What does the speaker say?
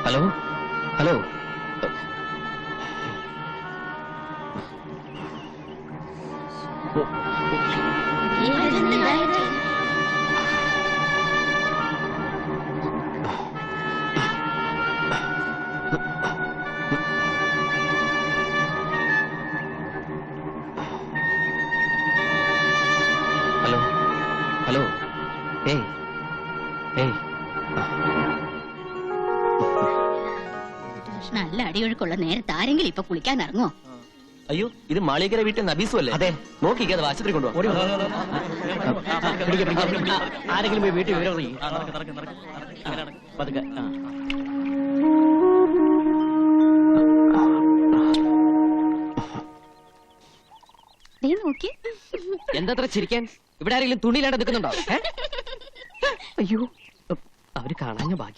Hello hello hello hello ഏയ് ഏയ് നല്ല അടിയൊഴുക്കുള്ള നേരത്തെ ആരെങ്കിലും ഇപ്പൊ കുളിക്കാൻ ഇറങ്ങോ? അയ്യോ, ഇത് മാളികര വീട്ടിൽ നബീസും അല്ലേ? അതെ. നോക്കിക്കേ, അത് ആശുപത്രി കൊണ്ടുപോകാം. ആരെങ്കിലും പോയി വീട്ടിൽ വിവരം അറിയിക്കും. എന്താ ചിരിക്കാൻ? ഇവിടെ ആരെങ്കിലും തുണിയിലാണ്ട് നിൽക്കുന്നുണ്ടോ? അയ്യോ, അവര് കാണാഞ്ഞ ഭാഗ്യം.